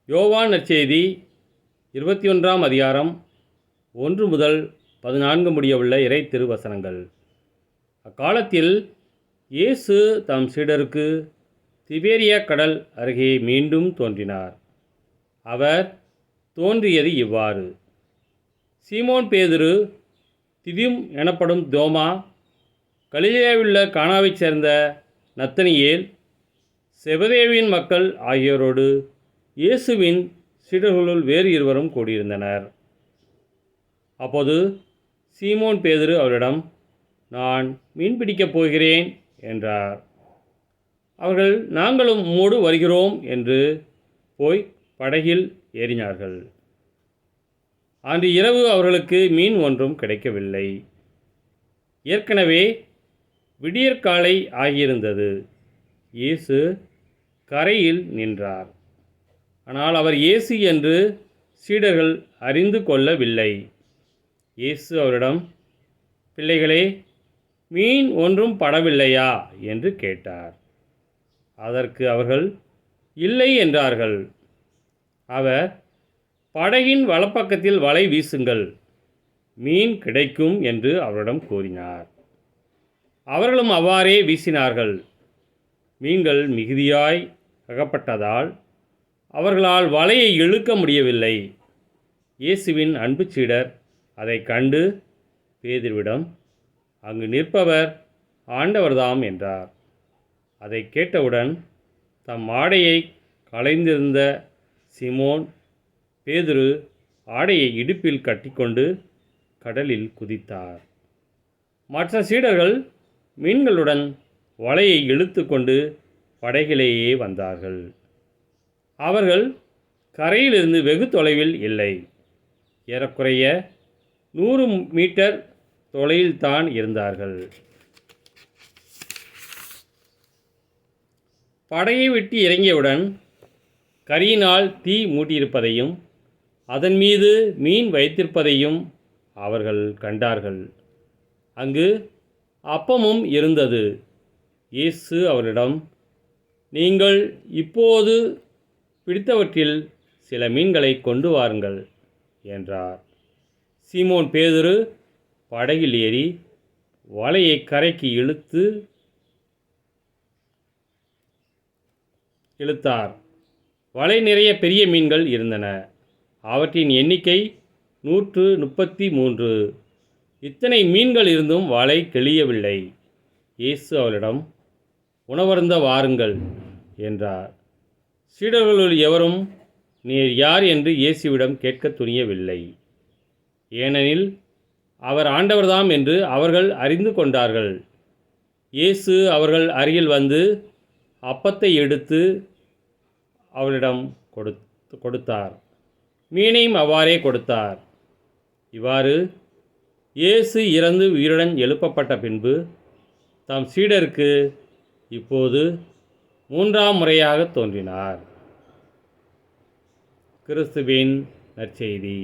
யோவான் நற்செய்தி 21ஆம் அதிகாரம் 1 முதல் 14 முடியவுள்ள இறை திருவசனங்கள். அக்காலத்தில் இயேசு தம் சீடருக்கு திபேரியா கடல் அருகே மீண்டும் தோன்றினார். அவர் தோன்றியது இவ்வாறு: சீமோன் பேதுரு, திதிம் எனப்படும் தோமா, கலிலேயாவிலுள்ள கானாவைச் சேர்ந்த நத்தனியேல், செபதேவின் மக்கள் ஆகியோரோடு இயேசுவின் சீடர்களுள் வேறு இருவரும் கூடியிருந்தனர். அப்போது சீமோன் பேதுரு அவரிடம், நான் மீன்பிடிக்கப் போகிறேன் என்றார். அவர்கள், நாங்களும் உம்மோடு வருகிறோம் என்று போய் படகில் ஏறினார்கள். அன்று இரவு அவர்களுக்கு மீன் ஒன்றும் கிடைக்கவில்லை. ஏற்கனவே விடியற்காலை ஆகியிருந்தது. இயேசு கரையில் நின்றார். ஆனால் அவர் இயேசு என்று சீடர்கள் அறிந்து கொள்ளவில்லை. இயேசு அவரிடம், பிள்ளைகளே, மீன் ஒன்றும் படவில்லையா என்று கேட்டார். அதற்கு அவர்கள், இல்லை என்றார்கள். அவர், படகின் வலப்பக்கத்தில் வலை வீசுங்கள், மீன் கிடைக்கும் என்று அவரிடம் கூறினார். அவர்களும் அவ்வாறே வீசினார்கள். மீன்கள் மிகுதியாய் அகப்பட்டதால் அவர்களால் வலையை இழுக்க முடியவில்லை. இயேசுவின் அன்பு சீடர் அதை கண்டு பேதுருவிடம், அங்கு நிற்பவர் ஆண்டவர்தாம் என்றார். அதை கேட்டவுடன் தம் ஆடையை களைந்திருந்த சீமோன் பேதுரு ஆடையை இடுப்பில் கட்டிக்கொண்டு கடலில் குதித்தார். மற்ற சீடர்கள் மீன்களுடன் வலையை இழுத்து கொண்டு படகிலேயே வந்தார்கள். அவர்கள் கரையிலிருந்து வெகு தொலைவில் இல்லை. ஏறக்குறைய 100 மீட்டர் தொலைவில்தான் இருந்தார்கள். படகை விட்டு இறங்கியவுடன் கரியினால் தீ மூட்டியிருப்பதையும் அதன் மீது மீன் வைத்திருப்பதையும் அவர்கள் கண்டார்கள். அங்கு அப்பமும் இருந்தது. இயேசு அவரிடம், நீங்கள் இப்போது பிடித்தவற்றில் சில மீன்களை கொண்டு வாருங்கள் என்றார். சீமோன் பேதுரு படகில் ஏறி வலையை கரைக்கு இழுத்தார். வலை நிறைய பெரிய மீன்கள் இருந்தன. அவற்றின் எண்ணிக்கை 133. இத்தனை மீன்கள் இருந்தும் வலை கிழியவில்லை. இயேசு அவரிடம், உணவருந்த வாருங்கள் என்றார். சீடர்களுள் எவரும் நீர் யார் என்று இயேசுவிடம் கேட்க துணியவில்லை. ஏனெனில் அவர் ஆண்டவர்தாம் என்று அவர்கள் அறிந்து கொண்டார்கள். இயேசு அவர்கள் அருகில் வந்து அப்பத்தை எடுத்து அவரிடம் கொடுத்தார். மீனையும் அவ்வாறே கொடுத்தார். இவ்வாறு இயேசு இறந்து உயிருடன் எழுப்பப்பட்ட பின்பு தம் சீடருக்கு இப்போது 3ஆம் முறையாக தோன்றினார். கிறிஸ்துவின் நற்செய்தி.